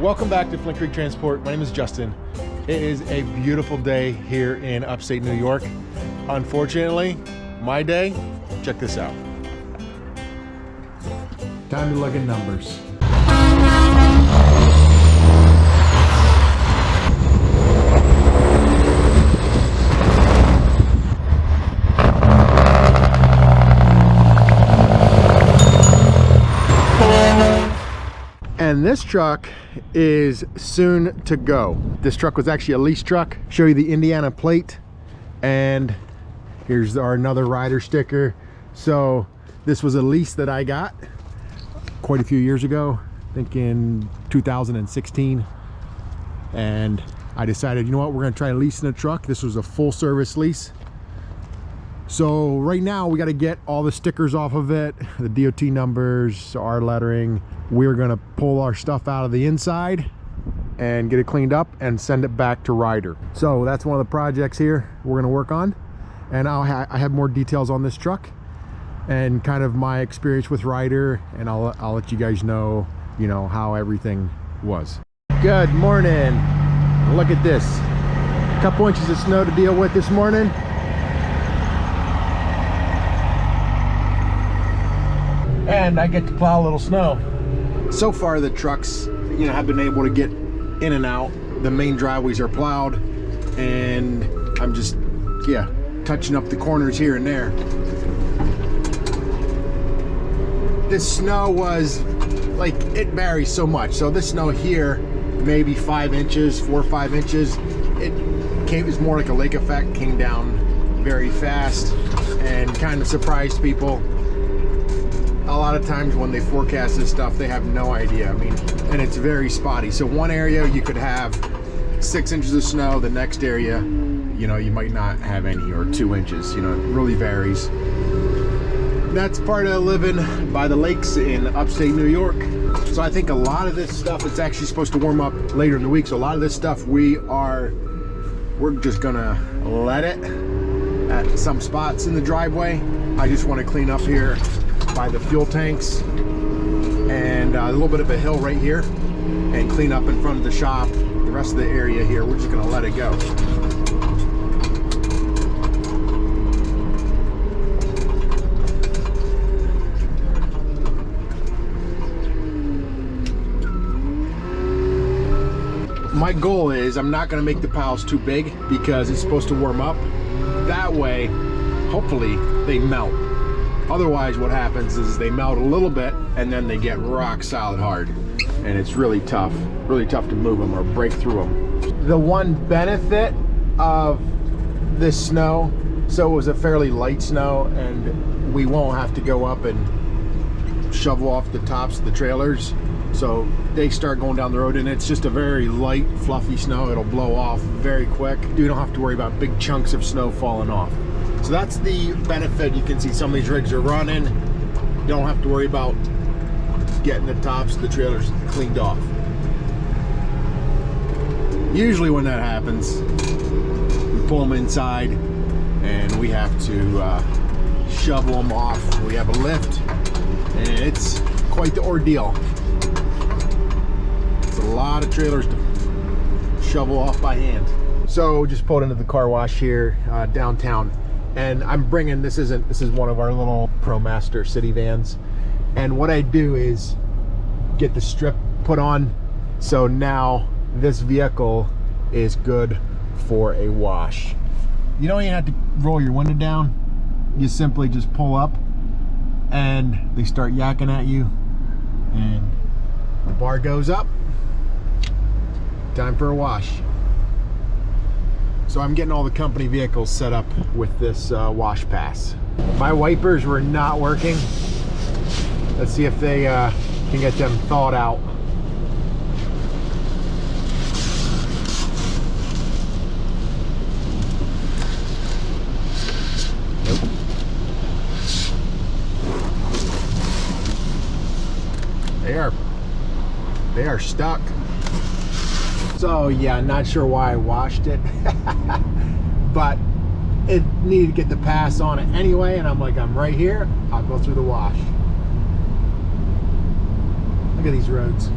Welcome back to Flint Creek Transport. My name is Justin. It is a beautiful day here in upstate New York. Unfortunately, my day, check this out. Time to look at numbers. And this truck is soon to go. This truck was actually a lease truck. Show you the Indiana plate, and here's our another Ryder sticker. So this was a lease that I got quite a few years ago, I think in 2016, and I decided, you know what, we're gonna try leasing a truck. This was a full service lease. So right now we got to get all the stickers off of it, the DOT numbers, our lettering. We're gonna pull our stuff out of the inside and get it cleaned up and send it back to Ryder. So that's one of the projects here we're gonna work on. And I have more details on this truck and kind of my experience with Ryder, and I'll let you guys know, you know, how everything was. Good morning. Look at this. A couple inches of snow to deal with this morning. And I get to plow a little snow. So far the trucks, you know, have been able to get in and out. The main driveways are plowed, and I'm just, yeah, touching up the corners here and there. This snow was, like, it varies so much. So this snow here, maybe 5 inches, 4 or 5 inches. It was more like a lake effect, came down very fast and kind of surprised people. A lot of times when they forecast this stuff, they have no idea. I mean, and it's very spotty. So one area you could have 6 inches of snow, the next area, you know, you might not have any, or 2 inches. You know, it really varies. That's part of living by the lakes in upstate New York. So I think a lot of this stuff, it's actually supposed to warm up later in the week. So a lot of this stuff we're just gonna let it at some spots in the driveway. I just want to clean up here by the fuel tanks and a little bit of a hill right here, and clean up in front of the shop. The rest of the area here, we're just gonna let it go. My goal is I'm not gonna make the piles too big because it's supposed to warm up. That way, hopefully they melt. Otherwise, what happens is they melt a little bit and then they get rock solid hard, and it's really tough to move them or break through them. The one benefit of this snow, so it was a fairly light snow, and we won't have to go up and shovel off the tops of the trailers. So they start going down the road, and it's just a very light, fluffy snow. It'll blow off very quick. You don't have to worry about big chunks of snow falling off. So that's the benefit. You can see some of these rigs are running. You don't have to worry about getting the tops of the trailers cleaned off. Usually when that happens, we pull them inside and we have to shovel them off. We have a lift, and it's quite the ordeal. It's a lot of trailers to shovel off by hand. So just pulled into the car wash here downtown. And I'm bringing, this is one of our little ProMaster city vans. And what I do is get the strip put on. So now this vehicle is good for a wash. You don't even have to roll your window down. You simply just pull up and they start yakking at you, and the bar goes up. Time for a wash. So I'm getting all the company vehicles set up with this wash pass. My wipers were not working. Let's see if they can get them thawed out. Nope. They are stuck. So yeah, not sure why I washed it, but it needed to get the pass on it anyway, and I'm like, I'm right here, I'll go through the wash. Look at these roads.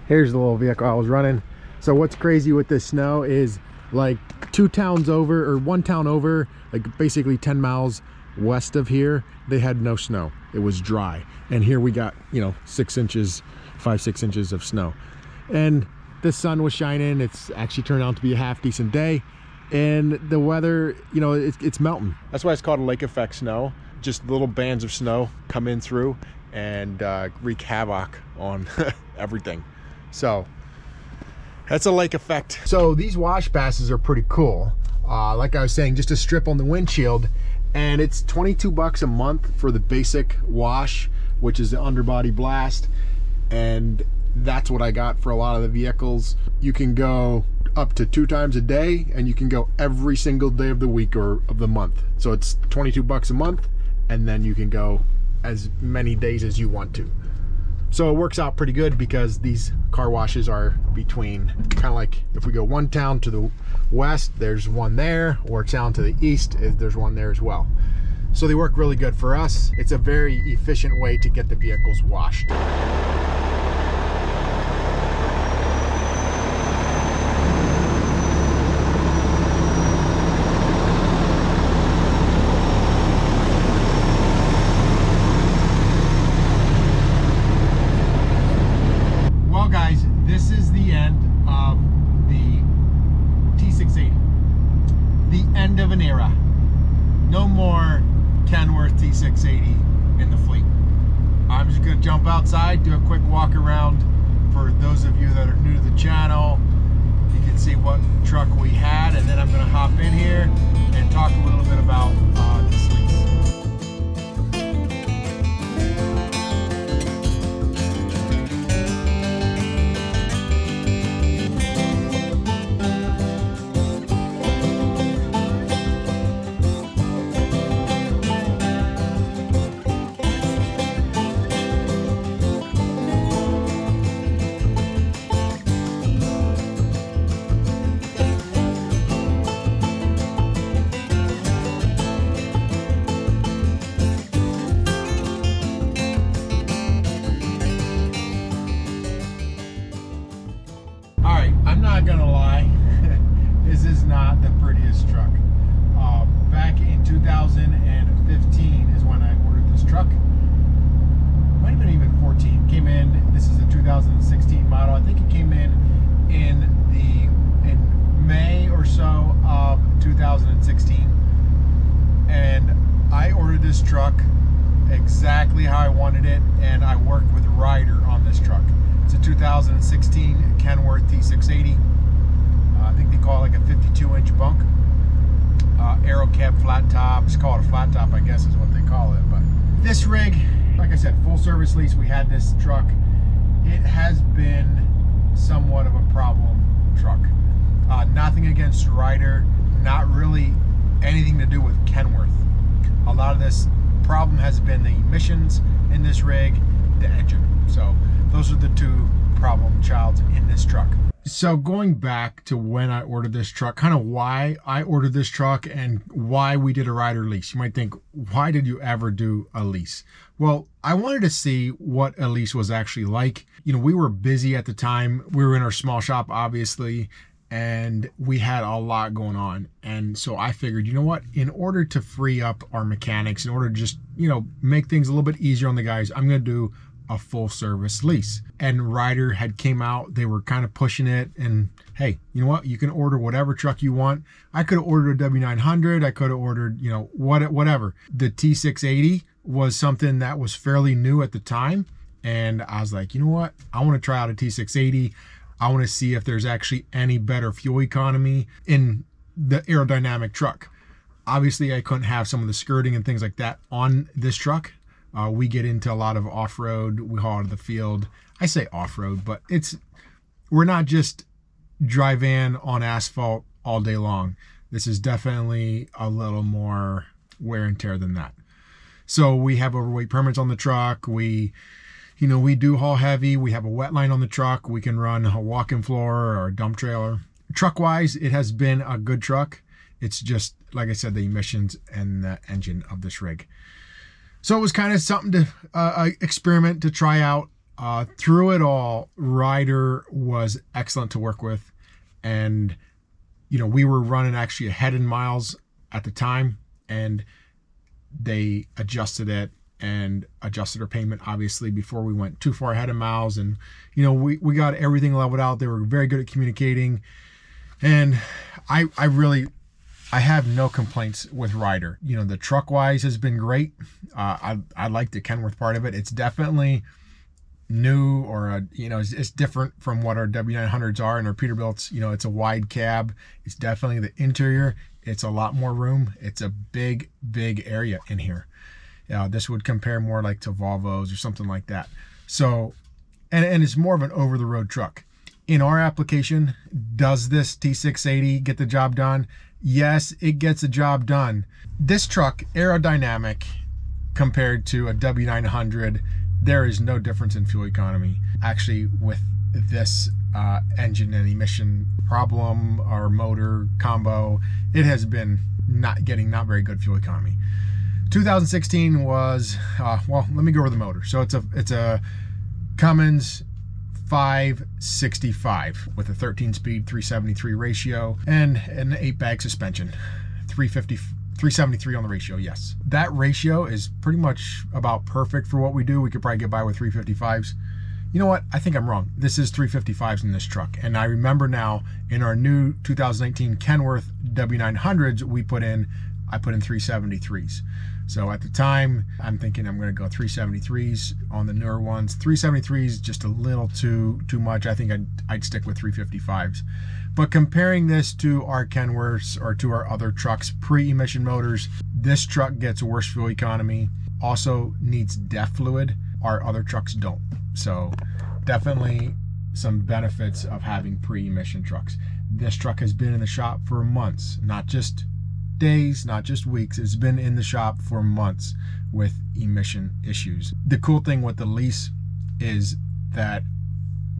Here's the little vehicle I was running. So what's crazy with this snow is like 2 towns over, or 1 town over, like basically 10 miles west of here, they had no snow. It was dry. And here we got, you know, 6 inches, 5-6 inches of snow. And the sun was shining. It's actually turned out to be a half decent day. And the weather, you know, it's melting. That's why it's called a lake effect snow. Just little bands of snow come in through and wreak havoc on everything. So that's a lake effect. So these wash passes are pretty cool. Like I was saying, just a strip on the windshield, and it's 22 bucks a month for the basic wash, which is the underbody blast. And that's what I got for a lot of the vehicles. You can go up to 2 times a day, and you can go every single day of the week or of the month. So it's 22 bucks a month, and then you can go as many days as you want to. So it works out pretty good because these car washes are between, kind of like if we go 1 town to the west, there's one there, or town to the east, there's one there as well. So they work really good for us. It's a very efficient way to get the vehicles washed. This is the end of the T680. The end of an era. No more Kenworth T680 in the fleet. I'm just going to jump outside, do a quick walk around. For those of you that are new to the channel, you can see what truck we had, and then I'm going to hop in here and talk a little bit about this lease. Not gonna lie, this is not the prettiest truck. Back in 2015 is when I ordered this truck. Might have been even 14. Came in. This is a 2016 model. I think it came in May or so of 2016, and I ordered this truck exactly how I wanted it, and I worked with Ryder on this truck. It's a 2016 Kenworth T680. I think they call it like a 52-inch bunk. Aero cab flat top. Just call it a flat top, I guess is what they call it. But this rig, like I said, full service lease. We had this truck. It has been somewhat of a problem truck. Nothing against Ryder. Not really anything to do with Kenworth. A lot of this problem has been the emissions in this rig, the engine. So those are the 2 problem childs in this truck. So going back to when I ordered this truck, kind of why I ordered this truck and why we did a Ryder lease. You might think, why did you ever do a lease? Well, I wanted to see what a lease was actually like. You know, we were busy at the time. We were in our small shop, obviously, and we had a lot going on. And so I figured, you know what, in order to free up our mechanics, in order to just, you know, make things a little bit easier on the guys, I'm going to do a full service lease. And Ryder had came out, they were kind of pushing it, and hey, you know what, you can order whatever truck you want. I could have ordered a W900, I could have ordered, you know, whatever. The T680 was something that was fairly new at the time, and I was like, you know what, I want to try out a T680. I want to see if there's actually any better fuel economy in the aerodynamic truck. Obviously I couldn't have some of the skirting and things like that on this truck. We get into a lot of off-road. We haul out of the field. I say off-road, but we're not just dry van on asphalt all day long. This is definitely a little more wear and tear than that. So we have overweight permits on the truck. We do haul heavy. We have a wet line on the truck. We can run a walk-in floor or a dump trailer. Truck-wise, it has been a good truck. It's just, like I said, the emissions and the engine of this rig. So it was kind of something to experiment, to try out. Through it all, Ryder was excellent to work with. And, you know, we were running actually ahead in miles at the time, and they adjusted it and adjusted our payment, obviously, before we went too far ahead in miles. And, you know, we got everything leveled out. They were very good at communicating. And I have no complaints with Ryder. You know, the truck wise has been great. I like the Kenworth part of it. It's definitely new, or you know, it's different from what our W900s are and our Peterbilts. You know, it's a wide cab. It's definitely the interior. It's a lot more room. It's a big area in here. This would compare more like to Volvos or something like that. So, and it's more of an over-the-road truck. In our application, does this T680 get the job done? Yes, it gets the job done. This truck, aerodynamic compared to a W900, there is no difference in fuel economy. Actually, with this engine and emission problem or motor combo, it has been not very good fuel economy. 2016 was, well, let me go over the motor. So it's a Cummins 565 with a 13-speed 373 ratio and an 8-bag suspension. 373 on the ratio, yes. That ratio is pretty much about perfect for what we do. We could probably get by with 355s. You know what? I think I'm wrong. This is 355s in this truck. And I remember now in our new 2019 Kenworth W900s, I put in 373s. So at the time, I'm thinking I'm going to go 373s on the newer ones. 373s just a little too much. I think I'd stick with 355s. But comparing this to our Kenworths or to our other trucks, pre-emission motors, this truck gets worse fuel economy. Also needs DEF fluid. Our other trucks don't. So definitely some benefits of having pre-emission trucks. This truck has been in the shop for months, not just days, not just weeks. It's been in the shop for months with emission issues. The cool thing with the Lease is that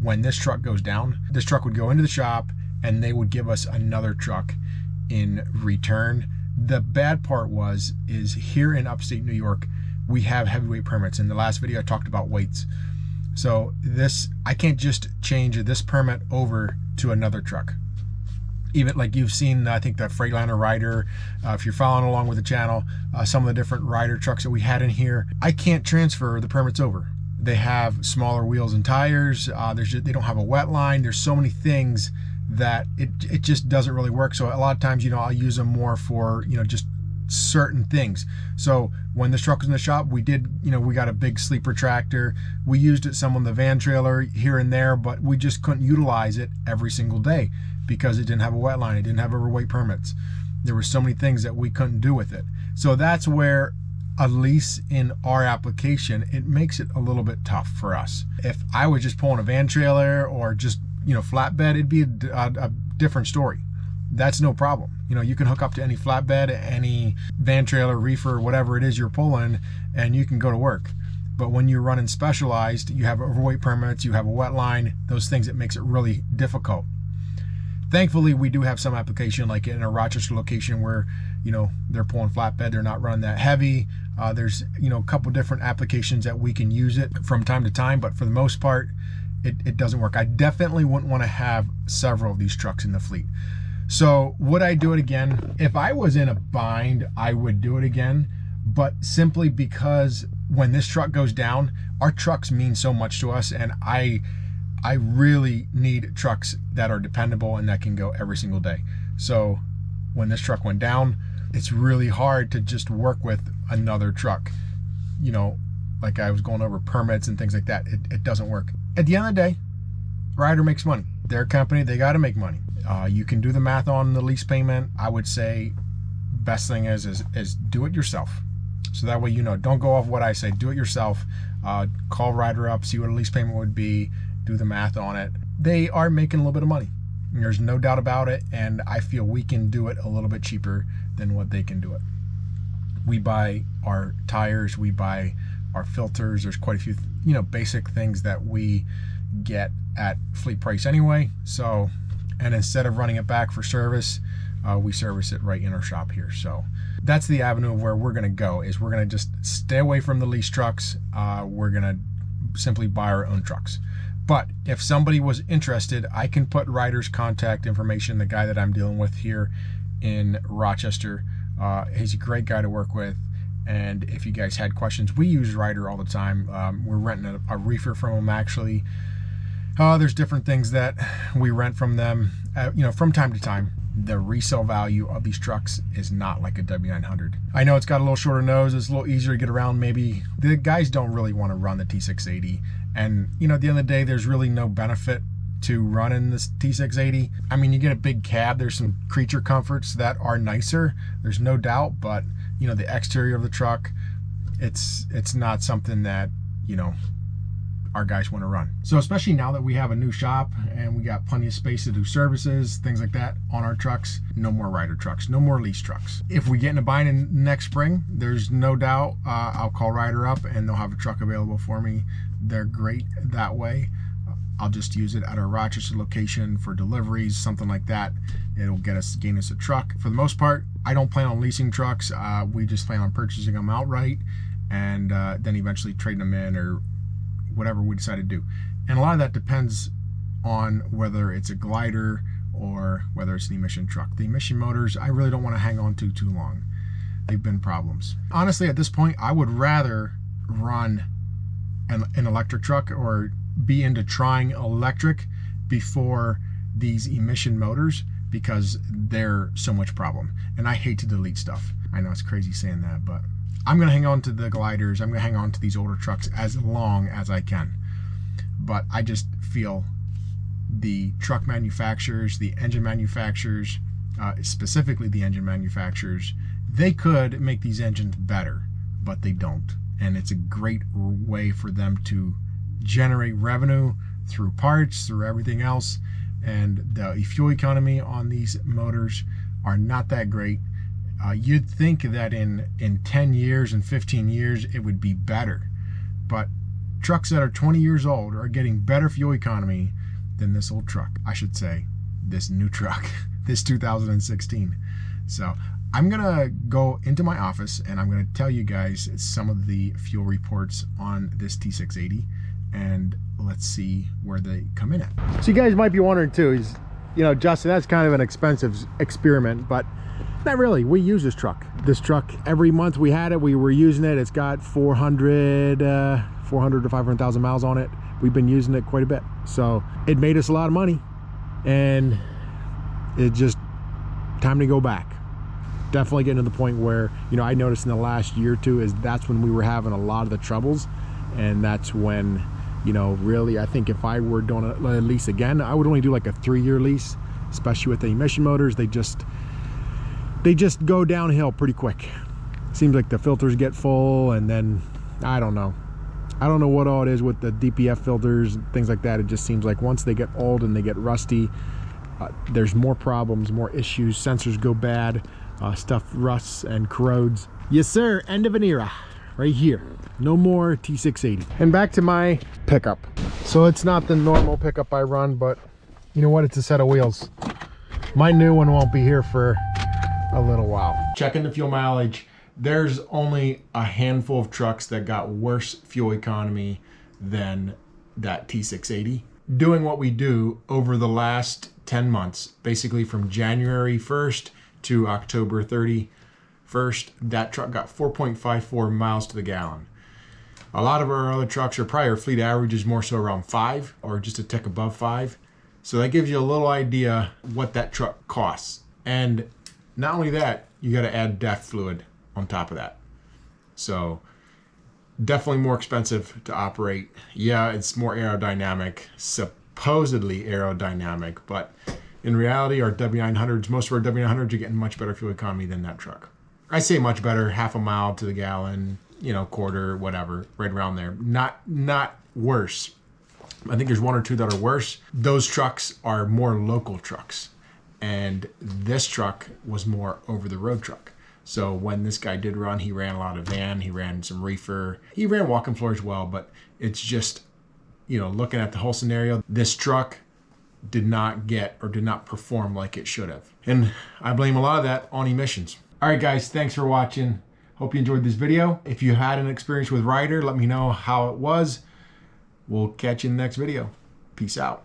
when this truck goes down, this truck would go into the shop and they would give us another truck in return. The bad part is here in upstate New York, we have heavyweight permits. In the last video, I talked about weights. So I can't just change this permit over to another truck. Even like you've seen, I think, the Freightliner Ryder, if you're following along with the channel, some of the different Ryder trucks that we had in here, I can't transfer the permits over. They have smaller wheels and tires. They don't have a wet line. There's so many things that it just doesn't really work. So a lot of times, you know, I'll use them more for, you know, just certain things. So when this truck was in the shop, we got a big sleeper tractor. We used it some on the van trailer here and there, but we just couldn't utilize it every single day because it didn't have a wet line. It didn't have overweight permits. There were so many things that we couldn't do with it. So that's where a Lease in our application, it makes it a little bit tough for us. If I was just pulling a van trailer or just, you know, flatbed, it'd be a different story. That's no problem. You know, you can hook up to any flatbed, any van trailer, reefer, whatever it is you're pulling, and you can go to work. But when you're running specialized, you have overweight permits, you have a wet line, those things, it makes it really difficult. Thankfully, we do have some application, like in a Rochester location where, you know, they're pulling flatbed, they're not running that heavy. There's, you know, a couple different applications that we can use it from time to time, but for the most part, it doesn't work. I definitely wouldn't want to have several of these trucks in the fleet. So would I do it again? If I was in a bind, I would do it again, but simply because when this truck goes down, our trucks mean so much to us, and I really need trucks that are dependable and that can go every single day. So when this truck went down, it's really hard to just work with another truck. You know, like I was going over permits and things like that. It doesn't work. At the end of the day, Ryder makes money. Their company, they got to make money. You can do the math on the lease payment. I would say best thing is do it yourself. So that way, you know, don't go off what I say. Do it yourself. Call Ryder up, see what a lease payment would be, do the math on it. They are making a little bit of money. There's no doubt about it, and I feel we can do it a little bit cheaper than what they can do it. We buy our tires, we buy our filters. There's quite a few, you know, basic things that we get at fleet price anyway. So, and instead of running it back for service, we service it right in our shop here. So that's the avenue of where we're going to go, is we're going to just stay away from the lease trucks. We're going to simply buy our own trucks. But if somebody was interested, I can put Ryder's contact information, the guy that I'm dealing with here in Rochester. He's a great guy to work with. And if you guys had questions, we use Ryder all the time. We're renting a reefer from them, actually. There's different things that we rent from them, from time to time. The resale value of these trucks is not like a W900. I know it's got a little shorter nose, it's a little easier to get around maybe. The guys don't really want to run the T680. And, at the end of the day, there's really no benefit to running this T680. I mean, you get a big cab, there's some creature comforts that are nicer, there's no doubt, but, the exterior of the truck, it's not something that, our guys want to run. So especially now that we have a new shop and we got plenty of space to do services, things like that on our trucks, no more Ryder trucks, no more lease trucks. If we get in a bind in next spring, there's no doubt I'll call Ryder up and they'll have a truck available for me. They're great that way. I'll just use it at our Rochester location for deliveries, something like that. It'll gain us a truck. For the most part, I don't plan on leasing trucks. We just plan on purchasing them outright and then eventually trading them in or whatever we decide to do. And a lot of that depends on whether it's a glider or whether it's an emission truck. The emission motors, I really don't want to hang on to too long. They've been problems. Honestly, at this point, I would rather run an electric truck or be into trying electric before these emission motors because they're so much problem. And I hate to delete stuff. I know it's crazy saying that, but I'm going to hang on to the gliders. I'm going to hang on to these older trucks as long as I can. But I just feel the truck manufacturers, the engine manufacturers, specifically the engine manufacturers, they could make these engines better, but they don't. And it's a great way for them to generate revenue through parts, through everything else. And the fuel economy on these motors are not that great. You'd think that in 10 years and 15 years it would be better, but trucks that are 20 years old are getting better fuel economy than this old truck. I should say this new truck, this 2016. So I'm gonna go into my office and I'm gonna tell you guys some of the fuel reports on this T680 and let's see where they come in at. So you guys might be wondering too, Justin, that's kind of an expensive experiment, but not really. We use this truck. This truck, every month we had it, we were using it. It's got 400 to 500,000 miles on it. We've been using it quite a bit. So it made us a lot of money and it just time to go back. Definitely getting to the point where, I noticed in the last year or two that's when we were having a lot of the troubles. And that's when, really, I think if I were doing a lease again, I would only do like a 3-year lease, especially with the emission motors. They just go downhill pretty quick. Seems like the filters get full and then I don't know what all it is with the DPF filters and things like that. It just seems like once they get old and they get rusty, there's more problems, more issues, sensors go bad, stuff rusts and corrodes. Yes sir, end of an era right here. No more T680. And back to my pickup. So it's not the normal pickup I run, but you know what, it's a set of wheels. My new one won't be here for a little while. Checking the fuel mileage, there's only a handful of trucks that got worse fuel economy than that T680. Doing what we do over the last 10 months, basically from January 1st to October 31st, that truck got 4.54 miles to the gallon. A lot of our other trucks are probably, our fleet average is more so around 5 or just a tick above 5. So that gives you a little idea what that truck costs. And not only that, you got to add DEF fluid on top of that. So definitely more expensive to operate. Yeah, it's more aerodynamic, supposedly aerodynamic, but in reality, our W900s, most of our W900s are getting much better fuel economy than that truck. I say much better, half a mile to the gallon, quarter, whatever, right around there. Not worse. I think there's one or two that are worse. Those trucks are more local trucks. And this truck was more over-the-road truck. So when this guy did run, he ran a lot of van, he ran some reefer, he ran walking floor as well, but it's just, looking at the whole scenario, this truck did not get or did not perform like it should have. And I blame a lot of that on emissions. All right, guys, thanks for watching. Hope you enjoyed this video. If you had an experience with Ryder, let me know how it was. We'll catch you in the next video. Peace out.